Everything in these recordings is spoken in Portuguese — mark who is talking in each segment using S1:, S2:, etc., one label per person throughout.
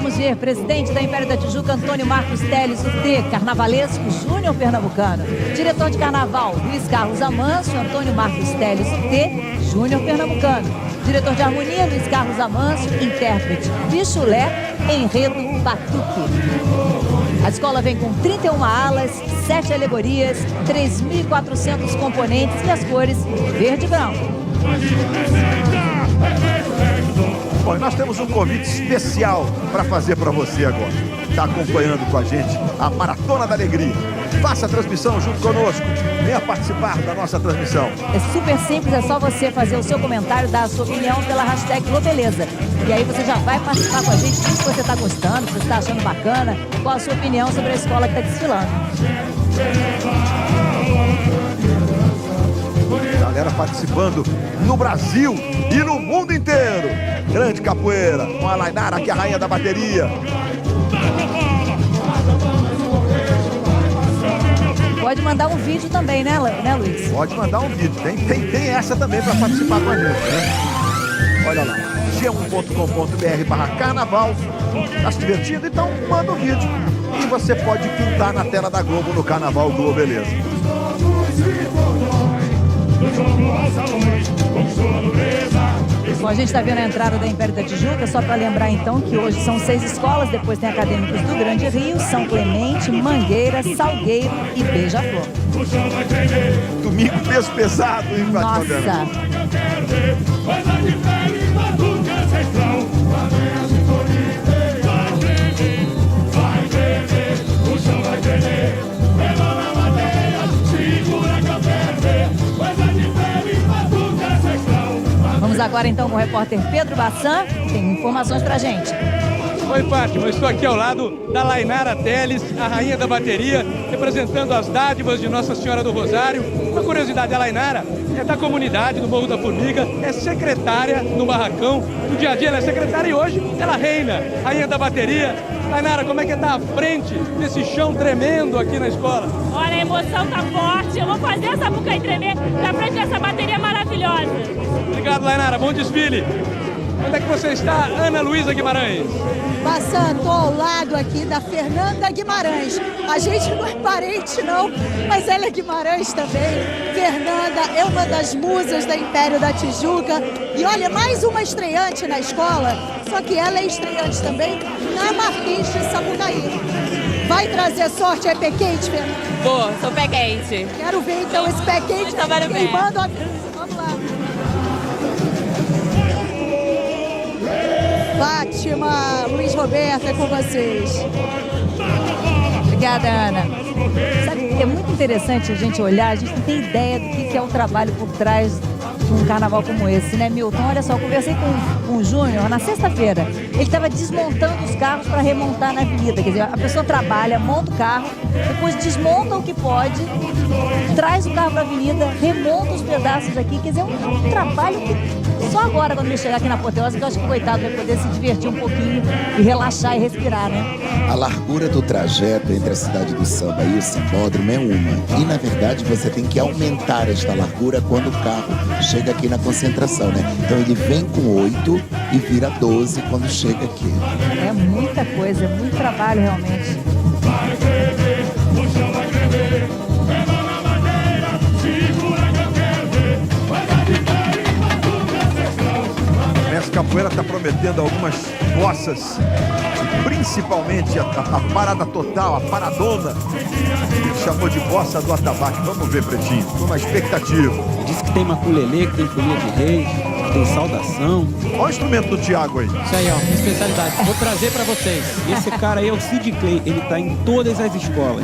S1: vamos ver presidente da Império da Tijuca, Antônio Marcos Teles, UT, carnavalesco Júnior Pernambucano. Diretor de carnaval, Luiz Carlos Amâncio, Antônio Marcos Teles, UT, Júnior Pernambucano. Diretor de harmonia, Luiz Carlos Amâncio, intérprete Bichulé, enredo Batuque. A escola vem com 31 alas, 7 alegorias, 3.400 componentes e as cores verde e branco.
S2: Bom, nós temos um convite especial para fazer para você agora. Está acompanhando com a gente a Maratona da Alegria. Faça a transmissão junto conosco. Venha participar da nossa transmissão.
S1: É super simples, é só você fazer o seu comentário, dar a sua opinião pela hashtag Globeleza. E aí você já vai participar com a gente, se você está gostando, se você está achando bacana, qual a sua opinião sobre a escola que está desfilando.
S2: Galera participando no Brasil e no mundo inteiro. Grande capoeira, com a Lainara, que é a rainha da bateria.
S1: Pode mandar um vídeo também, né Luiz?
S2: Pode mandar um vídeo. Tem essa também para participar com a gente, né? Olha lá, g1.com.br/carnaval. Tá se divertindo? Então manda um vídeo. E você pode pintar na tela da Globo no Carnaval Globeleza.
S1: Bom, a gente está vendo a entrada da Império da Tijuca, só para lembrar então que hoje são 6 escolas, depois tem Acadêmicos do Grande Rio, São Clemente, Mangueira, Salgueiro e Beija-Flor.
S2: Domingo peso pesado, hein,
S1: Nossa! Vamos agora então com o repórter Pedro Bassan, que tem informações pra gente.
S3: Oi, Fátima, eu estou aqui ao lado da Lainara Teles, a rainha da bateria, representando as dádivas de Nossa Senhora do Rosário. Uma curiosidade, a Lainara é da comunidade do Morro da Formiga, é secretária no barracão, no dia a dia ela é secretária e hoje ela reina, rainha da bateria. Lainara, como é que tá à frente desse chão tremendo aqui na escola?
S4: Olha, a emoção tá forte, eu vou fazer essa boca aí tremer na frente dessa bateria maravilhosa.
S3: Obrigado, Lainara, bom desfile. Onde é que você está, Ana Luísa Guimarães?
S5: Passando, estou ao lado aqui da Fernanda Guimarães. A gente não é parente não, mas ela é Guimarães também. Fernanda é uma das musas da Império da Tijuca. E olha, mais uma estreante na escola, só que ela é estreante também na Marquês de Sapucaí. Vai trazer sorte é pé quente, Fernanda?
S4: Boa, sou pé quente.
S5: Quero ver então esse pé quente queimando a... Vamos lá. Fátima, Luiz Roberto, é com vocês.
S1: Obrigada, Ana. Sabe, é muito interessante a gente olhar, a gente não tem ideia do que é o trabalho por trás de um carnaval como esse, né, Milton? Olha só, eu conversei com o Júnior na sexta-feira. Ele estava desmontando os carros para remontar na avenida. Quer dizer, a pessoa trabalha, monta o carro, depois desmonta o que pode, traz o carro para a avenida, remonta os pedaços aqui. Quer dizer, é um trabalho que só agora, quando ele chegar aqui na Apoteose, que eu acho que o coitado vai poder se divertir um pouquinho e relaxar e respirar, né?
S6: A largura do trajeto entre a cidade do samba e o sambódromo é uma. E, na verdade, você tem que aumentar esta largura quando o carro chega aqui na concentração, né? Então, ele vem com 8 e vira 12 quando chega aqui.
S1: É muita coisa, é muito trabalho, realmente.
S2: Essa capoeira está prometendo algumas bossas, principalmente a parada total, a paradona. Ele chamou de bossa do atabaque. Vamos ver, Pretinho, uma expectativa.
S7: Diz que tem maculelê, que tem folia de reis, que tem saudação.
S2: Olha o instrumento do Thiago aí.
S8: Isso aí, ó, minha especialidade. Vou trazer pra vocês.
S7: Esse cara aí é o Sid Clay, ele tá em todas as escolas.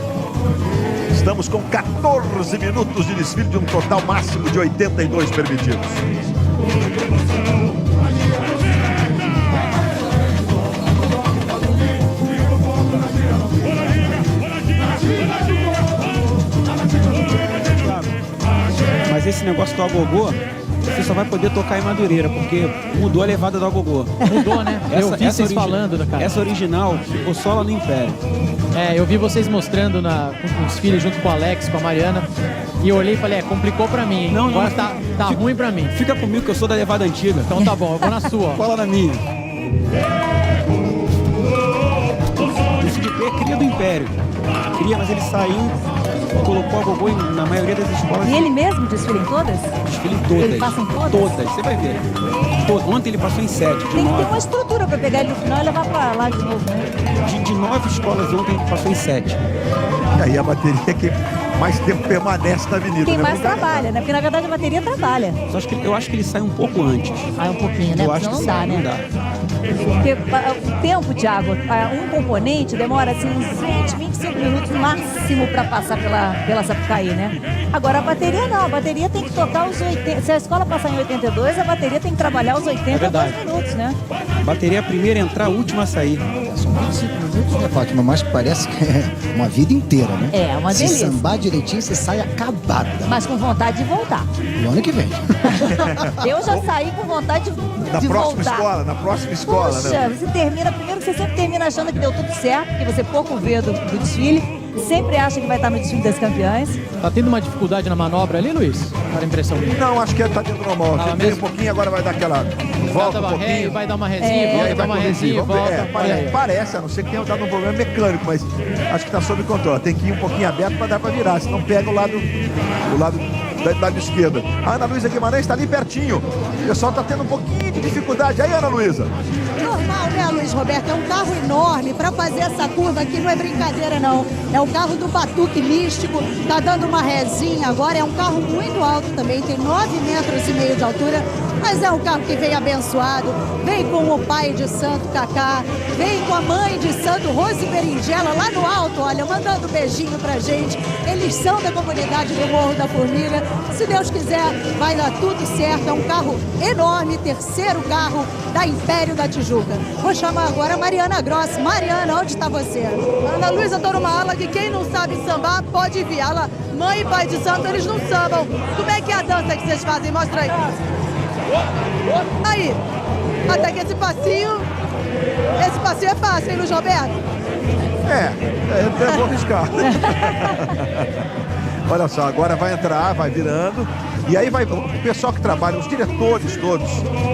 S2: Estamos com 14 minutos de desfile de um total máximo de 82 permitidos.
S7: Mas esse negócio do agogô, você só vai poder tocar em Madureira, porque mudou a levada do agogô.
S8: Mudou, né? Eu vi vocês falando, cara.
S7: Essa original ficou só lá no Império.
S8: É, eu vi vocês mostrando com os filhos junto com o Alex, com a Mariana. E eu olhei e falei, complicou pra mim, hein?
S7: Não,
S8: agora tá ruim pra mim.
S7: Fica comigo que eu sou da levada antiga.
S8: Então tá bom, eu vou na sua.
S7: Cola na minha. é cria do Império. Cria, mas ele saiu, colocou a gogô na maioria das escolas.
S1: E ele mesmo desfila em todas?
S7: Desfila em todas.
S1: Ele passa em todas?
S7: Todas, você vai ver. Ontem ele passou em 7, de
S1: Tem que ter
S7: 9.
S1: uma estrutura para pegar ele no final e levar para lá de novo, né?
S7: De 9 escolas ontem ele passou em 7.
S2: E aí a bateria é que mais tempo permanece na avenida.
S1: Quem
S2: né?
S1: mais trabalha, né? Porque na verdade a bateria trabalha.
S7: Eu acho que ele sai um pouco antes.
S1: Ah, um pouquinho, né?
S7: Eu
S1: Porque
S7: acho que
S1: não dá,
S7: sai,
S1: né?
S7: não dá.
S1: Porque o tempo, Thiago, um componente demora assim uns 20, 25 minutos no máximo para passar pela Sapucaí, né? Agora a bateria não, a bateria tem que tocar os 80. Se a escola passar em 82, a bateria tem que trabalhar os 82 minutos, né?
S7: Bateria a primeira a entrar, a última a sair.
S9: São 25 minutos, né, Fátima? Mas parece que é uma vida inteira, né?
S1: É, uma
S9: Se
S1: delícia.
S9: sambar direitinho, você sai acabada.
S1: Mas com vontade de voltar.
S9: No ano que vem.
S1: Eu já saí com vontade
S2: Na
S1: de
S2: próxima
S1: voltar.
S2: escola, na próxima escola,
S1: Poxa,
S2: né?
S1: você termina, primeiro que você sempre termina achando que deu tudo certo, porque você pouco vê do desfile, sempre acha que vai estar no desfile das campeãs.
S8: Tá tendo uma dificuldade na manobra ali, Luiz? Para a impressão minha.
S2: Não, acho que tá dentro do normal. Tem
S8: mesmo?
S2: um pouquinho, agora vai dar aquela volta um pouquinho.
S8: Vai dar uma resinha,
S2: E aí
S8: volta, dá
S2: vai
S8: uma
S2: corrigir.
S8: resinha,
S2: Vamos ver.
S8: volta.
S2: Parece, a não ser que tenha dado um problema mecânico, mas acho que está sob controle. Tem que ir um pouquinho aberto para dar para virar, senão pega o lado esquerdo. A Ana Luísa Guimarães está ali pertinho. O pessoal está tendo um pouquinho de dificuldade. Aí, Ana Luísa.
S5: Normal, né, Luiz Roberto? É um carro enorme. Para fazer essa curva aqui não é brincadeira, não. É o carro do Batuque Místico. Tá dando uma resinha agora. É um carro muito alto também. Tem 9,5 metros de altura. Mas é um carro que vem abençoado. Vem com o pai de santo Cacá. Vem com a mãe de santo Rose Berinjela lá no alto, olha, mandando beijinho pra gente. Eles são da comunidade do Morro da Formiga. Se Deus quiser, vai dar tudo certo. É um carro enorme, terceiro carro da Império da Tijuca. Vou chamar agora a Mariana Gross. Mariana, onde está você?
S10: Ana Luísa, tô numa aula que quem não sabe sambar pode vir. Ela, mãe e pai de santo, eles não sambam. Como é que é a dança que vocês fazem? Mostra aí. Aí, até que esse passinho é fácil, hein, Luiz Roberto?
S2: Eu vou arriscar. Olha só, agora vai entrar, vai virando. E aí vai, o pessoal que trabalha, os diretores todos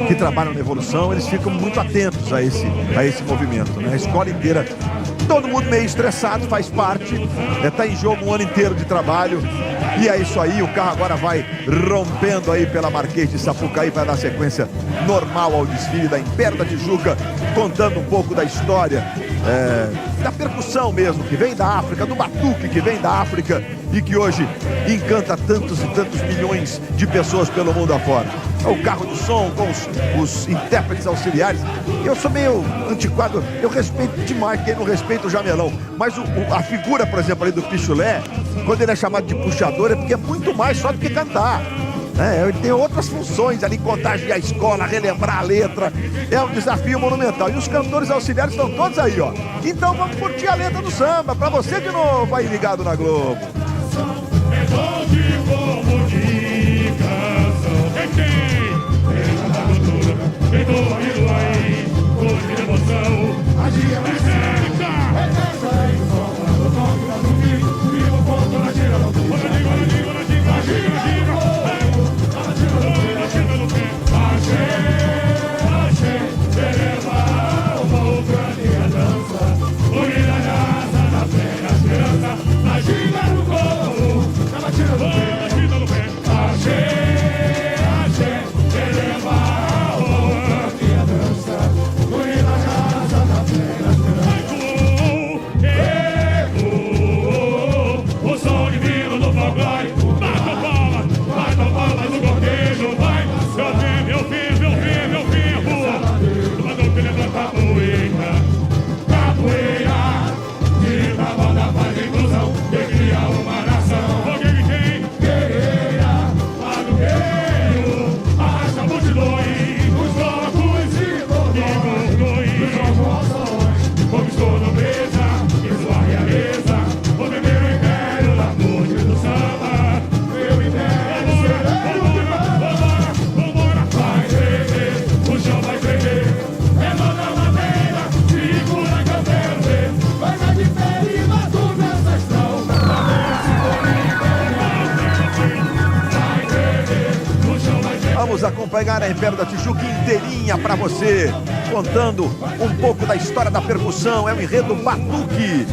S2: que trabalham na evolução, eles ficam muito atentos a esse movimento, né? A escola inteira, todo mundo meio estressado, faz parte, está em jogo um ano inteiro de trabalho. E é isso aí, o carro agora vai rompendo aí pela Marquês de Sapucaí para dar sequência normal ao desfile da Império da Tijuca, contando um pouco da história, da percussão mesmo, que vem da África, do batuque que vem da África e que hoje encanta tantos e tantos milhões de pessoas pelo mundo afora. O carro de som com os intérpretes auxiliares. Eu sou meio antiquado, eu respeito demais quem não respeita o jamelão, mas a figura, por exemplo, ali do Pichulé, quando ele é chamado de puxador, é porque é muito mais só do que cantar. Ele tem outras funções ali, contagiar a escola, relembrar a letra. É um desafio monumental. E os cantores auxiliares estão todos aí, ó. Então vamos curtir a letra do samba, pra você de novo aí ligado na Globo.
S11: Imagina no corpo, na batida do
S2: pegar a Império da Tijuca inteirinha para você, contando um pouco da história da percussão. É o enredo Batuque.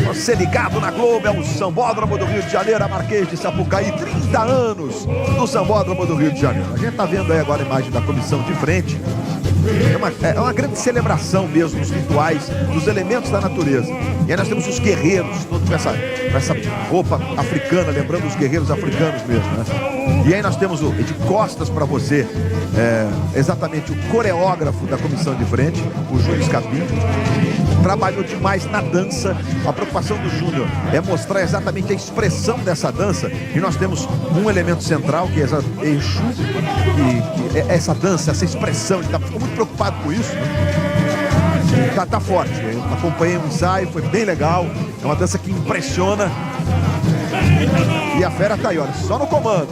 S2: Você ligado na Globo, é o Sambódromo do Rio de Janeiro, a Marquês de Sapucaí, 30 anos do Sambódromo do Rio de Janeiro. A gente tá vendo aí agora a imagem da comissão de frente. É uma grande celebração mesmo dos rituais, dos elementos da natureza. E aí nós temos os guerreiros, todos com essa roupa africana, lembrando os guerreiros africanos mesmo, né? E aí nós temos de costas para você, exatamente o coreógrafo da comissão de frente, o Júnior Scapim. Trabalhou demais na dança. A preocupação do Júnior é mostrar exatamente a expressão dessa dança. E nós temos um elemento central, que é Exu, que é essa dança, essa expressão. Ele ficou muito preocupado com isso, né? Tá forte. Eu acompanhei um ensaio, foi bem legal. É uma dança que impressiona. E a fera tá aí, olha, só no comando.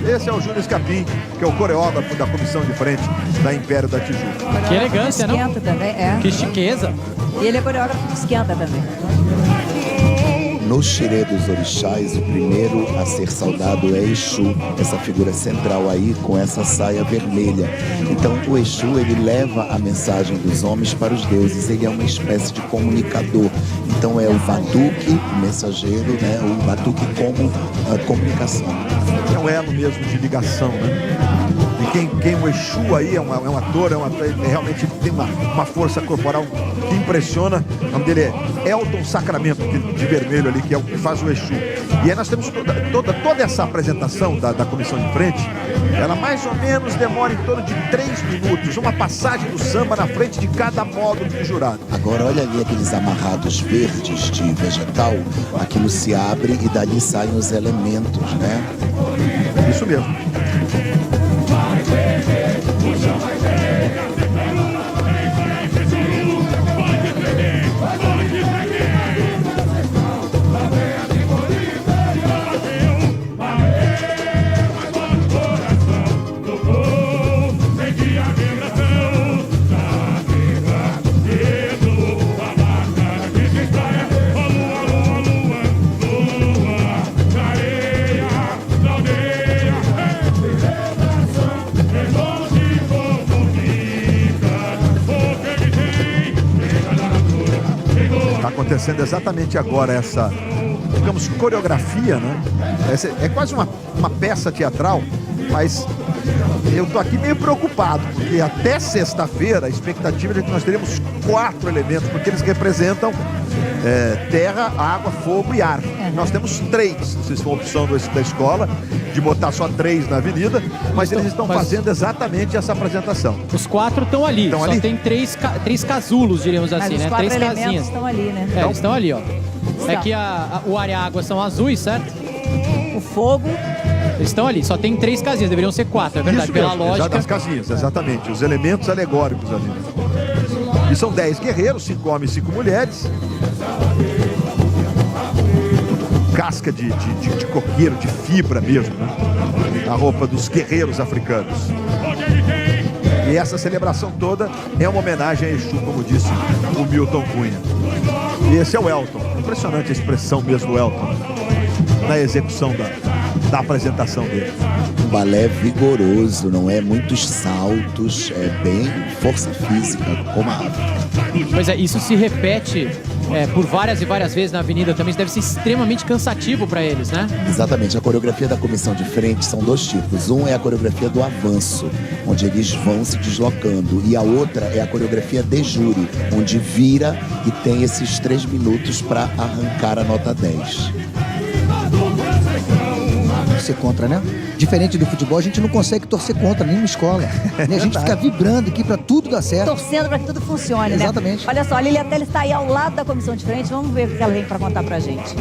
S2: Esse é o Júnior Scapim, que é o coreógrafo da comissão de frente da Império da Tijuca.
S8: Que elegância, não?
S1: Esquenta também,
S8: Que chiqueza.
S1: E ele é coreógrafo de esquenta também.
S6: No xirê dos orixás, o primeiro a ser saudado é Exu, essa figura central aí com essa saia vermelha. Então o Exu, ele leva a mensagem dos homens para os deuses, ele é uma espécie de comunicador. Então é o batuque, o mensageiro, né? O batuque como comunicação.
S2: É um elo mesmo de ligação, né? E quem o Exu aí é um ator, ele realmente tem uma força corporal que impressiona. O nome dele é Elton Sacramento, de vermelho ali, que é o que faz o Exu. E aí nós temos toda essa apresentação da comissão de frente. Ela mais ou menos demora em torno de 3 minutos. Uma passagem do samba na frente de cada módulo do jurado.
S6: Agora olha ali aqueles amarrados verdes de vegetal. Aquilo se abre e dali saem os elementos, né?
S2: Isso mesmo. Acontecendo exatamente agora essa, digamos, coreografia, né? É quase uma peça teatral, mas eu tô aqui meio preocupado, porque até sexta-feira a expectativa é de que nós teremos 4 elementos, porque eles representam terra, água, fogo e ar. Nós temos 3, vocês foi uma opção da escola, de botar só 3 na avenida, mas eles estão fazendo exatamente essa apresentação.
S8: Os 4 estão ali, só tem 3 casulos, diríamos assim,
S1: mas
S8: né?
S1: Os 4
S8: 3 casinhas.
S1: estão ali, né?
S8: Eles estão ali, ó. É que o ar e a água são azuis, certo?
S1: O fogo...
S8: Eles estão ali, só tem 3 casinhas, deveriam ser 4, é verdade,
S2: isso
S8: pela
S2: mesmo,
S8: lógica.
S2: Das casinhas, exatamente, os elementos alegóricos ali. E são 10 guerreiros, 5 homens e 5 mulheres. Casca de coqueiro, de fibra mesmo, né? A roupa dos guerreiros africanos. E essa celebração toda é uma homenagem a Exu, como disse o Milton Cunha. E esse é o Elton. Impressionante a expressão mesmo do Elton na execução da apresentação dele.
S6: Um balé vigoroso, não é? Muitos saltos, é bem força física, como a África.
S8: Pois é, isso se repete por várias e várias vezes na avenida também. Isso deve ser extremamente cansativo para eles, né?
S6: Exatamente. A coreografia da comissão de frente são 2 tipos. Um é a coreografia do avanço, onde eles vão se deslocando. E a outra é a coreografia de júri, onde vira e tem esses 3 minutos para arrancar a nota 10.
S9: Torcer contra, né? Diferente do futebol, a gente não consegue torcer contra nenhuma escola. A gente fica vibrando aqui para tudo dar certo.
S1: Torcendo para que tudo funcione, né?
S9: Exatamente.
S1: Olha só, a Lilia Teles está aí ao lado da comissão de frente. Vamos ver o que ela tem para contar pra gente.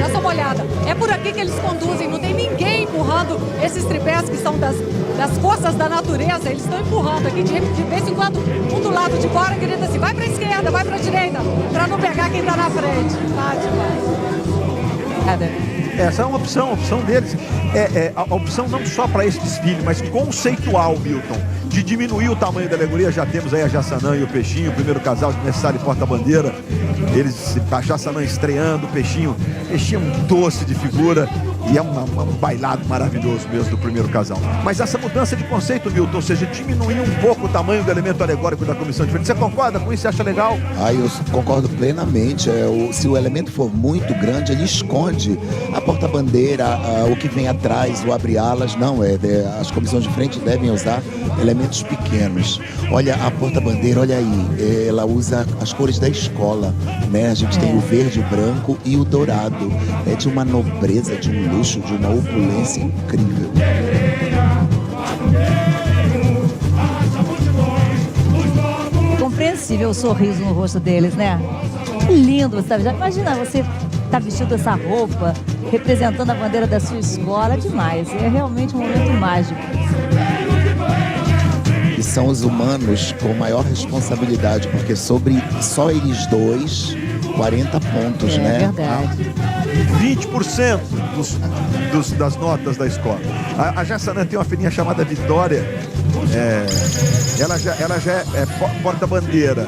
S10: Dá só uma olhada. É por aqui que eles conduzem. Não tem ninguém empurrando esses tripés que são das forças da natureza. Eles estão empurrando aqui de vez em quando, um do lado de fora, querendo assim, vai pra esquerda, vai pra direita, pra não pegar quem tá na frente.
S2: Essa é uma opção deles. A opção não só para esse desfile, mas conceitual, Milton, de diminuir o tamanho da alegoria. Já temos aí a Jassanã e o Peixinho, o primeiro casal de necessário e porta-bandeira. A Jassanã estreando, o Peixinho Peixinho é um doce de figura e é um bailado maravilhoso mesmo do primeiro casal. Mas essa mudança de conceito, Milton, ou seja, diminuir um pouco o tamanho do elemento alegórico da comissão de frente, você concorda com isso? Você acha legal?
S6: Eu concordo plenamente. Se o elemento for muito grande, ele esconde a porta-bandeira, o que vem atrás, o abre-alas. Não, as comissões de frente devem usar elementos pequenos. Olha, a porta-bandeira, olha aí, ela usa as cores da escola, né? A gente tem o verde, o branco e o dourado. É de uma nobreza, de um luxo, de uma opulência incrível.
S1: Compreensível o sorriso no rosto deles, né? Que lindo, sabe? Já imagina você tá vestido essa roupa, representando a bandeira da sua escola, é demais. É realmente um momento mágico.
S6: E são os humanos com maior responsabilidade, porque sobre só eles dois, 40 pontos, né?
S1: É verdade.
S2: 20% das notas da escola. A Jassanã tem uma filhinha chamada Vitória. Ela já é porta-bandeira.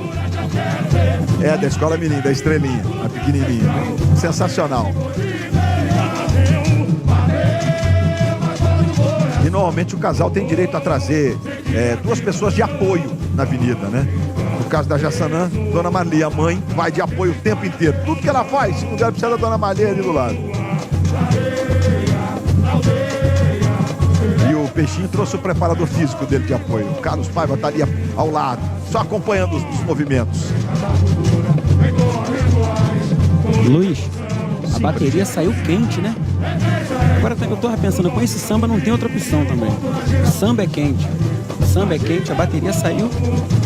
S2: É da escola menina, da estrelinha, a pequenininha. Sensacional. E normalmente o casal tem direito a trazer 2 pessoas de apoio na avenida, né? No caso da Jassanã, Dona Marli, a mãe, vai de apoio o tempo inteiro. Tudo que ela faz, se puder, precisa da Dona Marli ali do lado. E o Peixinho trouxe o preparador físico dele de apoio. O Carlos Paiva está ali ao lado, só acompanhando os movimentos.
S7: Luiz, a bateria saiu quente, né? Agora eu tô pensando, com esse samba não tem outra opção também. Samba é quente. Samba é quente, a bateria saiu.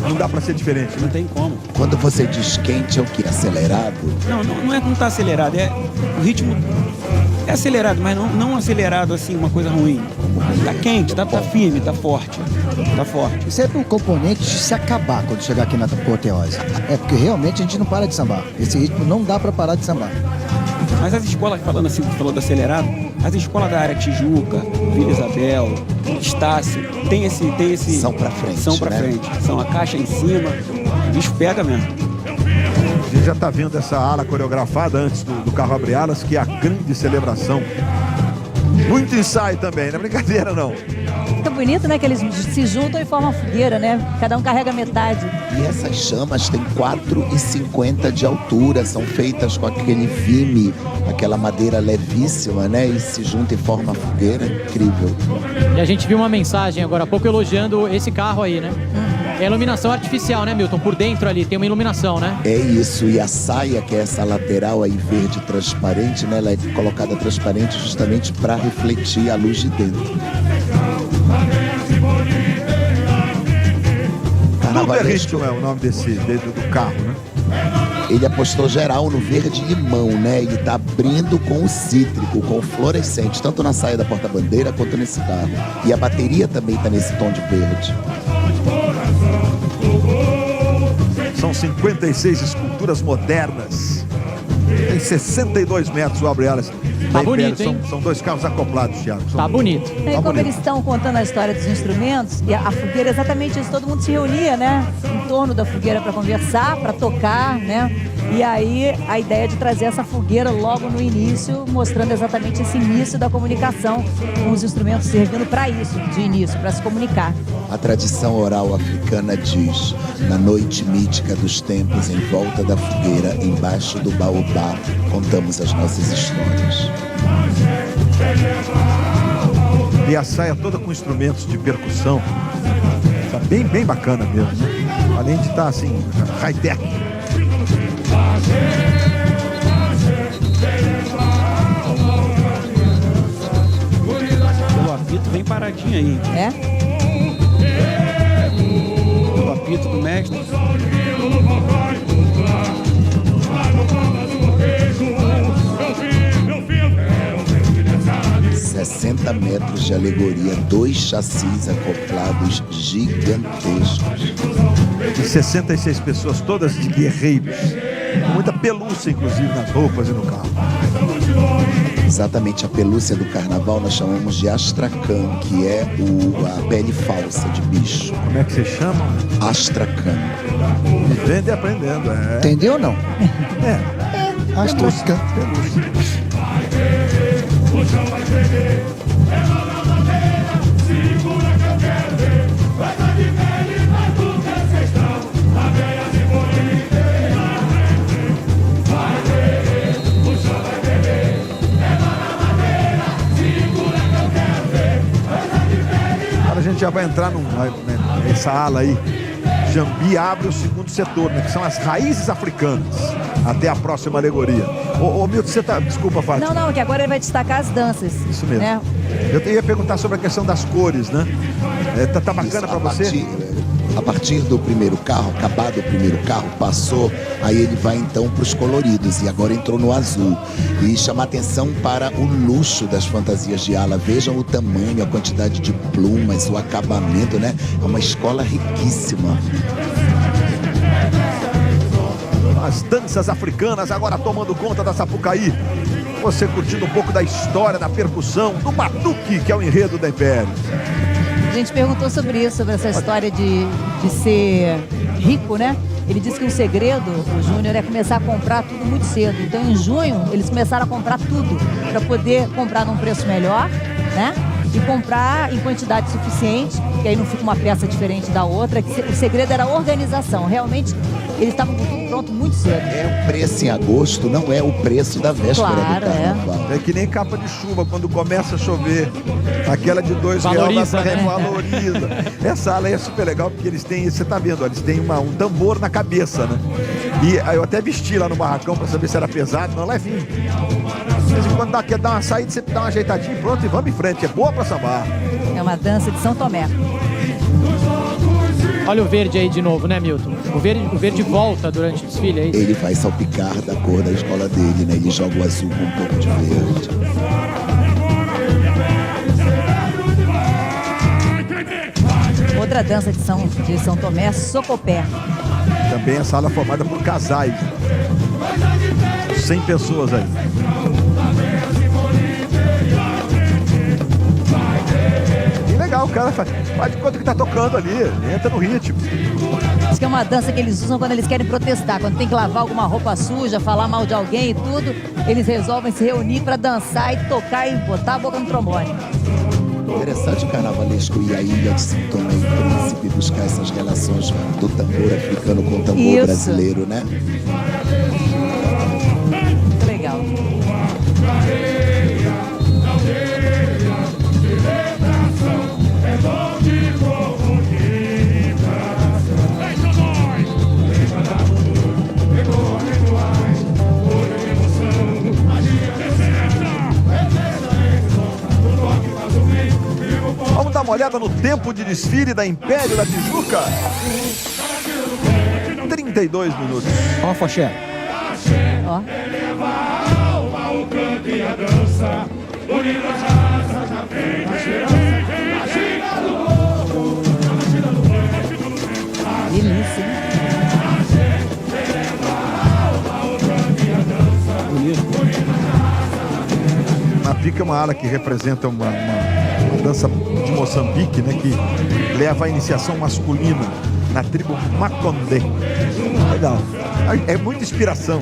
S2: Não dá pra ser diferente,
S7: não tem como.
S6: Quando você diz quente, é o que? Acelerado?
S7: Não tá acelerado, o ritmo é acelerado, mas não acelerado assim, uma coisa ruim. Tá quente, tá firme, tá forte. Tá forte.
S9: Isso é um componente de se acabar quando chegar aqui na apoteose. É porque realmente a gente não para de sambar. Esse ritmo não dá pra parar de sambar.
S7: Mas as escolas, falando assim, falou do acelerado, as escolas da área Tijuca, Vila Isabel, Estácio, tem esse...
S6: São pra frente,
S7: São pra frente. São a caixa em cima, o bicho pega mesmo.
S2: A gente já tá vendo essa ala coreografada antes do carro abre alas, que é a grande celebração. Muito ensaio também, não é brincadeira não.
S1: Fica bonito, né? Que eles se juntam e formam fogueira, né? Cada um carrega metade.
S6: E essas chamas têm 4,50 de altura, são feitas com aquele vime, aquela madeira levíssima, né? E se junta e forma fogueira, incrível.
S8: E a gente viu uma mensagem agora há pouco elogiando esse carro aí, né? É iluminação artificial, né, Milton? Por dentro ali tem uma iluminação, né?
S6: É isso, e a saia, que é essa lateral aí verde transparente, né? Ela é colocada transparente justamente para refletir a luz de dentro.
S2: Carnavalesco é o nome do carro, né?
S6: Ele apostou geral no verde limão, né? Ele tá abrindo com o cítrico, com o fluorescente, tanto na saia da porta-bandeira quanto nesse carro. E a bateria também tá nesse tom de verde.
S2: São 56 esculturas modernas. Tem 62 metros o abre-alas.
S8: Tá bonito, hein?
S2: São 2 carros acoplados, Thiago.
S8: Tá bonito.
S1: E como eles estão contando a história dos instrumentos, e a fogueira é exatamente isso, todo mundo se reunia, né? Em torno da fogueira para conversar, para tocar, né? E aí a ideia de trazer essa fogueira logo no início, mostrando exatamente esse início da comunicação, com os instrumentos servindo para isso, de início, para se comunicar.
S6: A tradição oral africana diz: na noite mítica dos tempos, em volta da fogueira, embaixo do baobá, contamos as nossas histórias.
S2: E a saia toda com instrumentos de percussão. Tá bem bacana mesmo, né? Além de estar assim, high-tech.
S7: O apito bem paradinho aí.
S1: É?
S7: O apito do mestre.
S6: 60 metros de alegoria, 2 chassis acoplados gigantescos.
S2: E 66 pessoas, todas de guerreiros. Com muita pelúcia, inclusive, nas roupas e no carro.
S6: Exatamente, a pelúcia do carnaval nós chamamos de astracan, que é a pele falsa de bicho.
S2: Como é que você chama?
S6: Astracan.
S2: Vivendo e aprendendo, é.
S9: Entendeu ou não? Astra.
S2: Agora a gente já vai entrar nessa ala aí. Jambi abre o segundo setor, né? Que são as raízes africanas. Até a próxima alegoria. Ô Milton, você tá... Desculpa, Fátima.
S1: Não, que agora ele vai destacar as danças.
S2: Isso mesmo.
S1: Né?
S2: Eu ia perguntar sobre a questão das cores, né? Tá bacana para você?
S6: A partir do primeiro carro, acabado o primeiro carro, passou, aí ele vai então para os coloridos e agora entrou no azul. E chama atenção para o luxo das fantasias de ala. Vejam o tamanho, a quantidade de plumas, o acabamento, né? É uma escola riquíssima.
S2: As danças africanas agora tomando conta da Sapucaí. Você curtindo um pouco da história, da percussão, do batuque, que é o enredo da Império.
S1: A gente perguntou sobre isso, sobre essa história de ser rico, né? Ele disse que o segredo, o Júnior, é começar a comprar tudo muito cedo. Então, em junho, eles começaram a comprar tudo para poder comprar num preço melhor, né? E comprar em quantidade suficiente, que aí não fica uma peça diferente da outra. O segredo era a organização. Realmente, eles estavam com tudo pronto muito cedo.
S6: É o preço em agosto, não é o preço da véspera do carnaval.
S2: É que nem capa de chuva, quando começa a chover. Aquela de R$2 revaloriza. Essa ala aí é super legal, porque eles têm, você tá vendo, eles têm um tambor na cabeça, né? E aí eu até vesti lá no barracão para saber se era pesado, não, levinho. De vez em quando quer dar uma saída, você dá uma ajeitadinha e pronto, e vamos em frente. É boa pra sambar.
S1: É uma dança de São Tomé.
S8: Olha o verde aí de novo, né, Milton? O verde volta durante o desfile aí.
S6: Ele vai salpicar da cor da escola dele, né? Ele joga o azul com um pouco de verde.
S1: Outra dança de São Tomé é Socopé.
S2: Também essa ala formada por casais. 100 pessoas aí. E legal, o cara faz de conta que tá tocando ali, entra no ritmo.
S1: Diz que é uma dança que eles usam quando eles querem protestar, quando tem que lavar alguma roupa suja, falar mal de alguém e tudo, eles resolvem se reunir para dançar e tocar e botar a boca no trombone.
S6: Interessante o carnavalesco e a ilha de São Tomé e Príncipe buscar essas relações do tambor africano com o tambor brasileiro, né?
S1: Muito legal.
S2: Vamos dar uma olhada no tempo de desfile da Império da Tijuca. 32 minutos.
S7: Ó, Foché.
S1: Ó. Delícia, hein?
S2: A pica é uma ala que representa uma dança de Moçambique, né, que leva a iniciação masculina na tribo Macondé. Legal. É muita inspiração.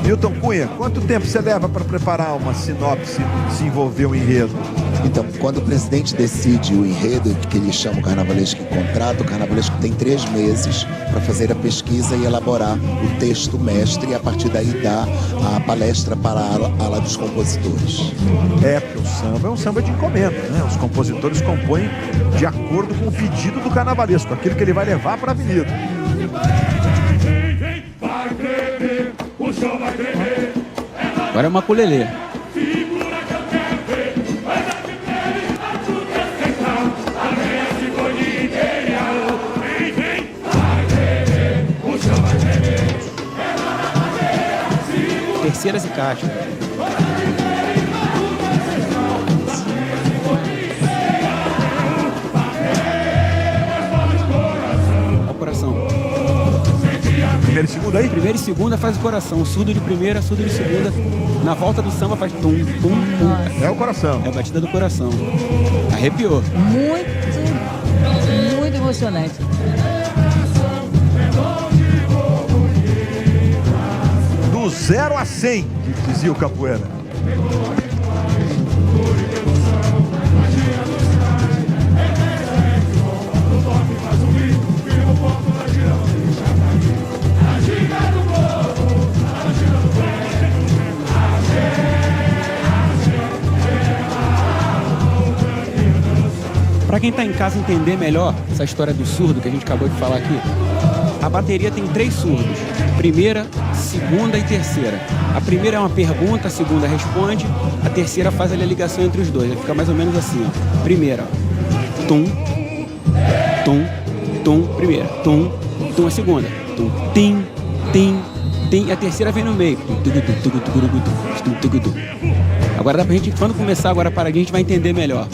S2: Milton Cunha, quanto tempo você leva para preparar uma sinopse e se envolver um enredo?
S6: Então, quando o presidente decide o enredo, que ele chama o carnavalesco que contrata, o carnavalesco tem 3 meses para fazer a pesquisa e elaborar o texto mestre e a partir daí dar a palestra para a ala dos compositores.
S2: É, porque o samba é um samba de encomenda, né? Os compositores compõem de acordo com o pedido do carnavalesco, aquilo que ele vai levar para a avenida.
S7: Agora é uma culelê. Terceiras e caixas. Olha o coração.
S2: Primeira e segunda aí?
S7: Primeira e segunda faz o coração. Surdo de primeira, surdo de segunda. Na volta do samba faz tum, tum, tum.
S2: É o coração.
S7: É a batida do coração. Arrepiou.
S1: Muito emocionante.
S2: do 0 a 100, que dizia o Capoeira.
S7: Para quem está em casa entender melhor essa história do surdo que a gente acabou de falar aqui, a bateria tem 3 surdos: primeira, segunda e terceira. A primeira é uma pergunta, a segunda responde, a terceira faz ali a ligação entre os dois. Fica mais ou menos assim, ó. Primeira, tum, tum, tum, primeira, tum, tum, a segunda, tum, tim, tim, tim, e a terceira vem no meio. Agora dá pra gente, quando começar agora a paradinha, a gente vai entender melhor.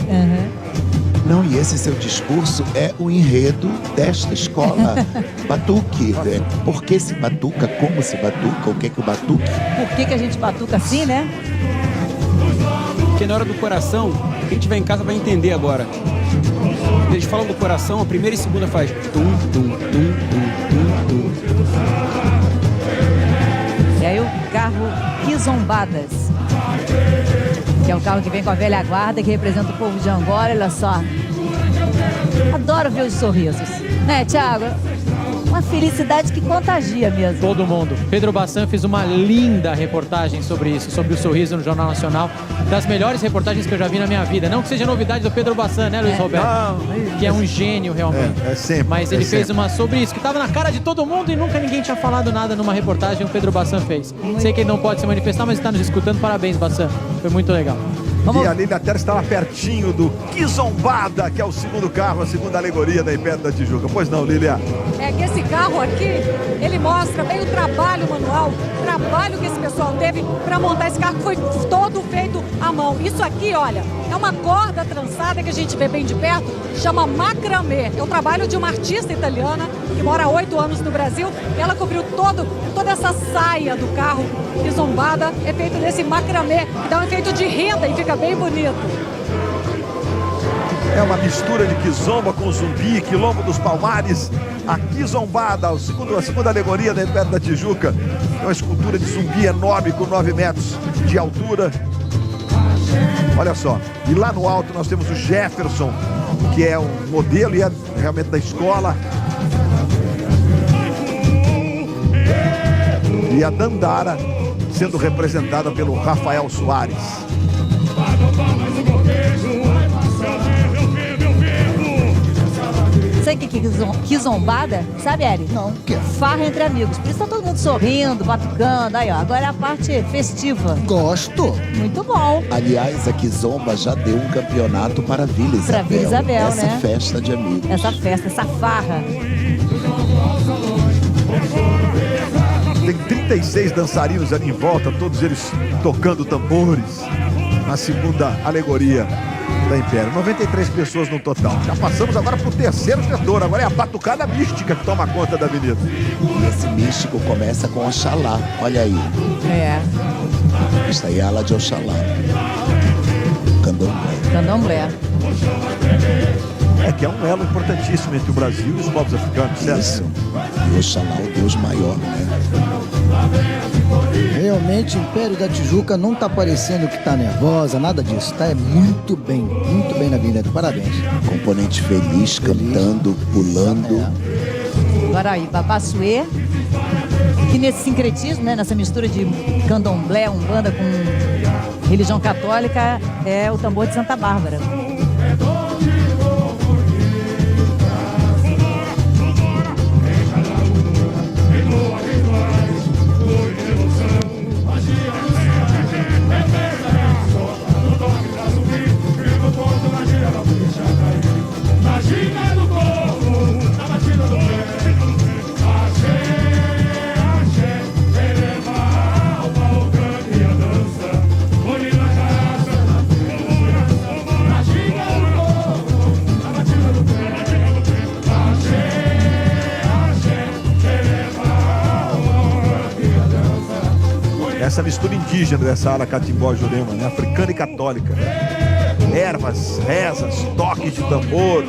S6: Não, e esse seu discurso é o enredo desta escola batuque. Né? Por que se batuca? Como se batuca? O que é que o batuque?
S1: Por que a gente batuca assim, né?
S7: Porque na hora do coração, quem tiver em casa vai entender agora. Eles falam do coração, a primeira e segunda faz tum, tum, tum, tum, tum, tum.
S1: E aí o carro Quizombadas, que é o carro que vem com a velha guarda, que representa o povo de Angola. Olha só. Adoro ver os sorrisos. Né, Thiago? Uma felicidade que contagia mesmo.
S8: Todo mundo. Pedro Bassan fez uma linda reportagem sobre isso, sobre o sorriso no Jornal Nacional. Das melhores reportagens que eu já vi na minha vida. Não que seja novidade do Pedro Bassan, né, Luiz Roberto?
S2: Não,
S8: que é um gênio, realmente.
S2: É sempre.
S8: Mas ele fez uma sobre isso, que estava na cara de todo mundo e nunca ninguém tinha falado nada numa reportagem que o Pedro Bassan fez. Sei que ele não pode se manifestar, mas está nos escutando. Parabéns, Bassan. Foi muito legal.
S2: E a Lília Teles estava pertinho do Quizombada, que é o segundo carro, a segunda alegoria da Império da Tijuca. Pois não, Lília?
S10: É que esse carro aqui, ele mostra bem o trabalho manual, o trabalho que esse pessoal teve para montar esse carro, que foi todo feito à mão. Isso aqui, olha, é uma corda trançada que a gente vê bem de perto, chama macramê. É o trabalho de uma artista italiana que mora há 8 anos no Brasil. Ela cobriu toda essa saia do carro Quizombada, é feito desse macramê, que dá um efeito de renda e fica bem bonito.
S2: É uma mistura de Kizomba com zumbi, Quilombo dos Palmares. A Quizombada, a segunda alegoria da Império da Tijuca. É uma escultura de zumbi enorme com 9 metros de altura. Olha só. E lá no alto nós temos o Jefferson, que é um modelo e é realmente da escola. E a Dandara sendo representada pelo Rafael Soares.
S1: Sabe o que é Quizombada? Sabe, Eri?
S9: Não, o quê?
S1: Farra entre amigos. Por isso tá todo mundo sorrindo, batucando. Aí, ó, agora é a parte festiva.
S9: Gosto.
S1: Muito bom.
S6: Aliás, a Kizomba já deu um campeonato para a Vila Isabel.
S1: Pra Vila Isabel,
S6: essa
S1: né?
S6: festa de amigos.
S1: Essa festa, essa farra.
S2: Tem 36 dançarinos ali em volta, todos eles tocando tambores na segunda alegoria da Império. 93 pessoas no total. Já passamos agora para o terceiro setor. Agora é a batucada mística que toma conta da avenida.
S6: E esse místico começa com Oxalá. Olha aí.
S1: É.
S6: Esta aí é a ala de Oxalá. Candomblé.
S1: Candomblé.
S2: É que é um elo importantíssimo entre o Brasil e os povos africanos, certo?
S6: Isso. E Oxalá, o Deus maior, né?
S9: Realmente, o Império da Tijuca não tá parecendo que tá nervosa, nada disso. Tá muito bem na Avenida. Parabéns.
S6: Componente feliz, cantando, pulando.
S1: Agora aí, Babassuê, que nesse sincretismo, né, nessa mistura de candomblé, umbanda com religião católica, é o tambor de Santa Bárbara.
S2: Essa mistura indígena dessa ala catimbó Jurema, né? Africana e católica. Ervas, rezas, toques de tambor.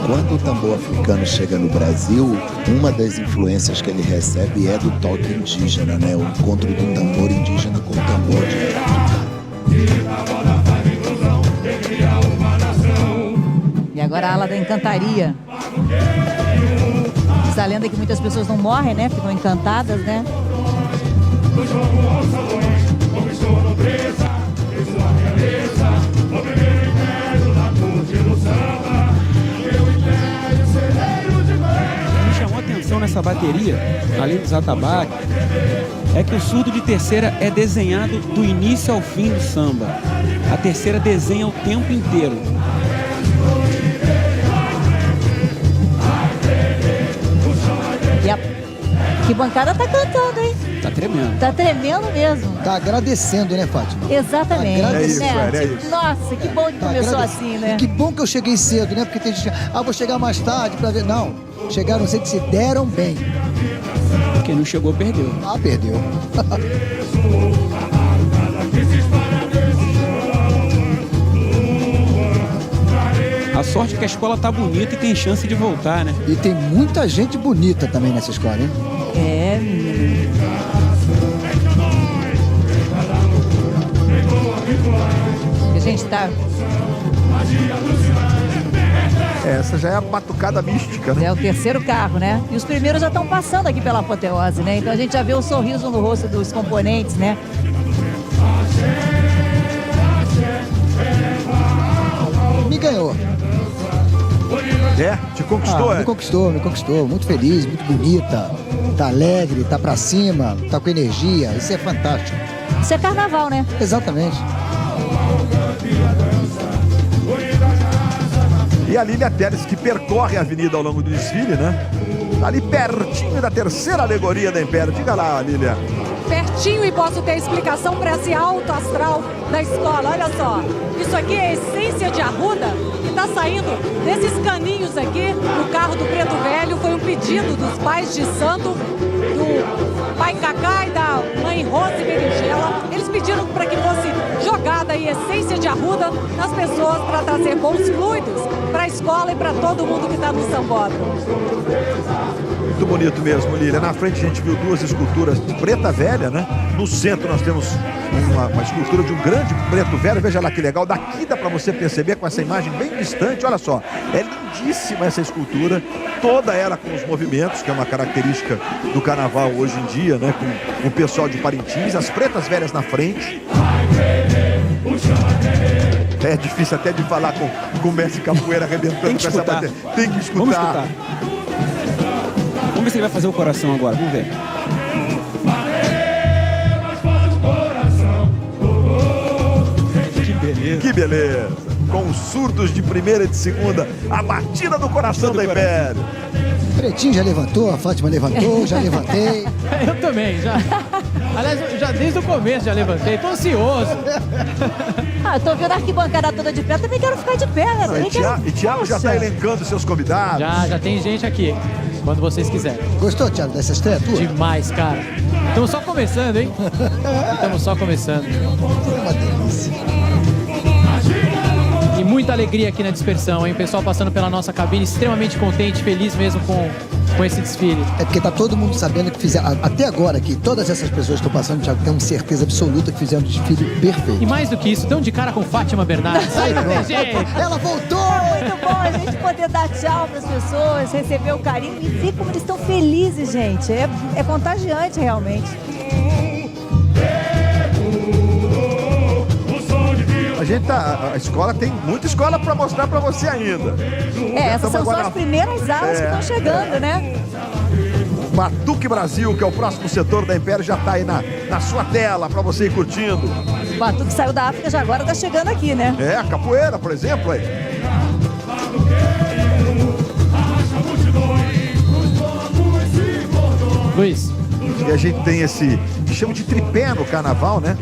S6: quando o tambor africano chega no Brasil, uma das influências que ele recebe é do toque indígena, né? O encontro do tambor indígena com o tambor de África.
S1: E agora a ala da encantaria. Essa lenda é que muitas pessoas não morrem, né? Ficam encantadas, né?
S7: Me chamou a atenção nessa bateria, além dos atabaques, é que o surdo de terceira é desenhado do início ao fim do samba. A terceira desenha o tempo inteiro.
S1: E a arquibancada tá cantando, hein?
S7: Tá tremendo.
S1: Tá tremendo mesmo.
S9: Tá agradecendo, né, Fátima?
S1: Exatamente.
S9: Tá agradecendo.
S1: Né?
S2: É isso.
S1: Nossa, que bom que
S9: Tá
S1: começou
S9: agradecendo.
S1: assim, né?
S9: E que bom que eu cheguei cedo, né? Porque tem gente, vou chegar mais tarde pra ver. Não, chegaram cedo, se deram bem.
S7: Quem não chegou, perdeu.
S9: Ah, perdeu.
S7: A sorte é que a escola tá bonita e tem chance de voltar, né?
S9: E tem muita gente bonita também nessa escola, hein?
S1: É, menino. A gente tá...
S2: Essa já é a batucada mística, né?
S1: É o terceiro carro, né? E os primeiros já estão passando aqui pela apoteose, né? Então a gente já vê o sorriso no rosto dos componentes, né?
S9: Me ganhou.
S2: É, te conquistou,
S9: Me conquistou. Muito feliz, muito bonita. Tá alegre, tá pra cima, tá com energia. Isso é fantástico.
S1: Isso é carnaval, né?
S9: Exatamente.
S2: E a Lília Teles, que percorre a avenida ao longo do desfile, né? Tá ali pertinho da terceira alegoria da Império. Diga lá, Lília.
S10: Pertinho, e posso ter explicação para esse alto astral da escola. Olha só, isso aqui é a essência de Arruda, que está saindo desses caninhos aqui no carro do Preto Velho. Foi um pedido dos pais de santo, do pai Cacá e da mãe Rose Berinjela. Eles pediram para que fosse jogada a essência de Arruda nas pessoas para trazer bons fluidos para a escola e para todo mundo que está no sambódromo.
S2: Muito bonito mesmo, Lília. Na frente a gente viu duas esculturas de preta velha, né? No centro nós temos uma escultura de um grande preto velho. Veja lá que legal. Daqui dá para você perceber com essa imagem bem distante. Olha só, é lindíssima essa escultura. Toda ela com os movimentos, que é uma característica do carnaval hoje em dia, né? Com o pessoal de Parintins, as pretas velhas na frente. É difícil até de falar com o mestre Capoeira arrebentando com essa bateria. Tem que escutar.
S7: Vamos escutar. Vamos ver se ele vai fazer o coração agora. Vamos ver.
S2: Que beleza. Que beleza. Com os surdos de primeira e de segunda, a batida do coração da Império.
S9: Pretinho já levantou, a Fátima levantou, já levantei.
S8: Eu também, já. Aliás, eu já desde o começo já levantei, tô ansioso.
S1: Eu tô vendo a arquibancada toda de pé, também quero ficar de pé, né?
S2: E Thiago já tá elencando seus convidados.
S8: Já tem gente aqui, quando vocês quiserem.
S9: Gostou, Thiago, dessa estreia tua?
S8: Demais, cara. Estamos só começando, hein? Estamos só começando.
S9: Uma delícia.
S8: E muita alegria aqui na dispersão, hein? O pessoal passando pela nossa cabine, extremamente contente, feliz mesmo com esse desfile.
S9: É porque tá todo mundo sabendo que fizeram, até agora aqui, todas essas pessoas que estão passando, Thiago, têm certeza absoluta que fizeram um desfile perfeito.
S8: E mais do que isso, dão de cara com Fátima Bernardes.
S9: Aí,
S8: Não tem jeito.
S9: ela voltou!
S1: Muito bom a gente poder dar tchau para as pessoas, receber o carinho e ver como eles estão felizes, gente. É contagiante, realmente.
S2: A escola tem muita escola para mostrar para você ainda.
S1: Essas são só as primeiras aulas que estão chegando, né?
S2: Batuque Brasil, que é o próximo setor da Império, já está aí na sua tela para você ir curtindo.
S1: O Batuque saiu da África, já agora está chegando aqui, né?
S2: A capoeira, por exemplo, aí.
S8: Luiz.
S2: E a gente tem esse que chama de tripé no carnaval, né?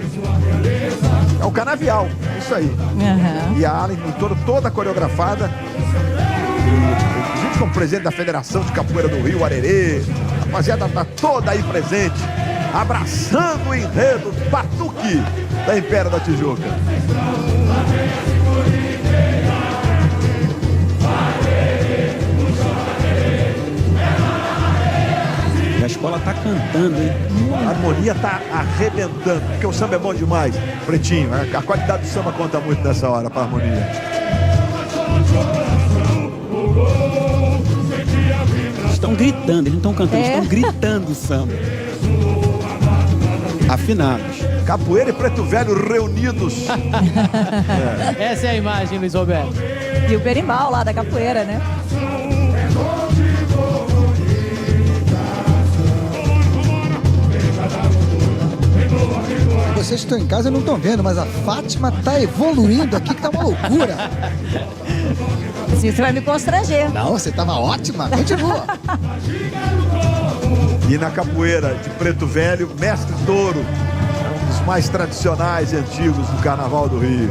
S2: É o canavial, isso aí.
S1: Uhum.
S2: E a ala em torno toda coreografada. E a gente, como presidente da Federação de Capoeira do Rio, Arerê, a rapaziada tá toda aí presente, abraçando o enredo Batuque da Império da Tijuca.
S7: escola tá cantando, hein?
S2: A harmonia tá arrebentando, porque o samba é bom demais. Pretinho, a qualidade do samba conta muito nessa hora pra harmonia.
S7: Estão gritando, eles não estão cantando, estão gritando o samba. Afinados.
S2: Capoeira e Preto Velho reunidos.
S8: Essa é a imagem, Luiz Roberto.
S1: E o berimbau lá da capoeira, né?
S9: Vocês que estão em casa não estão vendo, mas a Fátima tá evoluindo aqui, que tá uma loucura.
S1: Sim, você vai me constranger.
S9: Não, você tava ótima, continua.
S2: E na capoeira de Preto Velho, Mestre Touro, um dos mais tradicionais e antigos do Carnaval do Rio.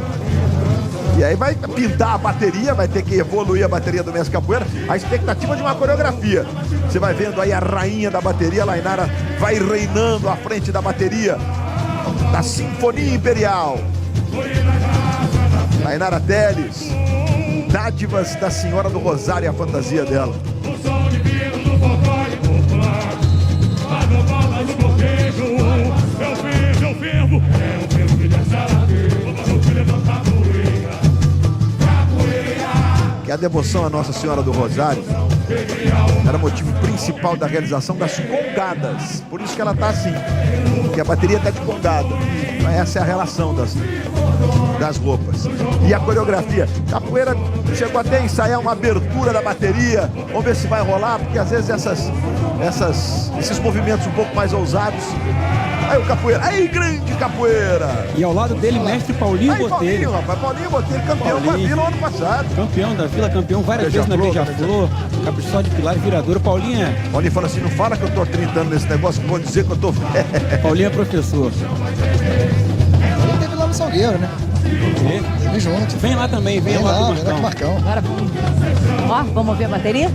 S2: E aí vai pintar a bateria, vai ter que evoluir a bateria do Mestre Capoeira. A expectativa de uma coreografia. Você vai vendo aí a rainha da bateria, Lainara, vai reinando à frente da bateria da Sinfonia Imperial. Lainara Teles, dádivas da Senhora do Rosário e a fantasia dela. Que a devoção à Nossa Senhora do Rosário era motivo principal da realização das congadas. Por isso que ela tá assim, porque a bateria tá de congada. Essa é a relação das roupas. E a coreografia. Capoeira chegou até a ensaiar uma abertura da bateria. Vamos ver se vai rolar, porque às vezes esses movimentos um pouco mais ousados. Aí o Capoeira, aí grande Capoeira!
S7: E ao lado dele, mestre Paulinho Botelho.
S2: Paulinho Botelho, campeão da Vila ano passado.
S7: Campeão da Vila, campeão várias vezes na Beija-Flor, Caprichó de Pilar e Viradouro. Paulinho
S2: fala assim, não fala que eu tô 30 anos nesse negócio, que vou dizer que eu tô velho.
S7: Paulinho é professor.
S9: Ele teve lá no Salgueiro, né? Teve junto.
S7: Vem lá também, vem lá com o
S9: Marcão.
S1: Agora, ó, vamos ver a bateria?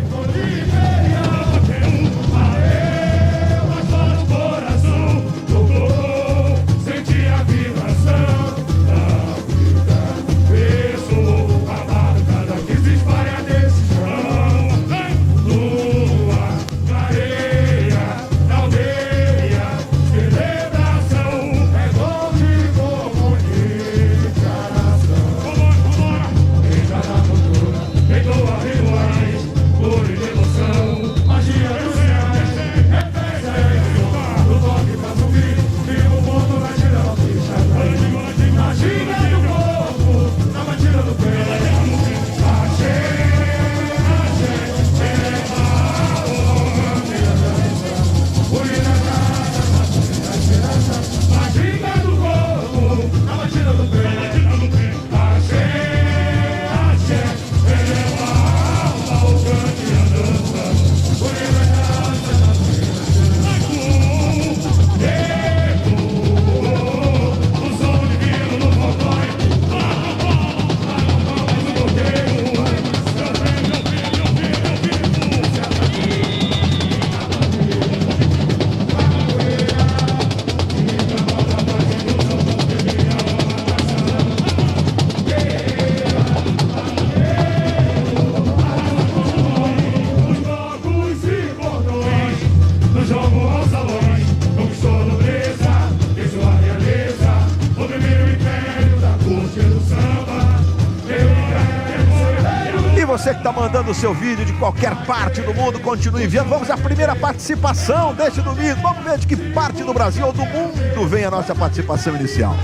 S2: Você que está mandando o seu vídeo de qualquer parte do mundo, continue enviando. Vamos à primeira participação deste domingo. Vamos ver de que parte do Brasil ou do mundo vem a nossa participação inicial.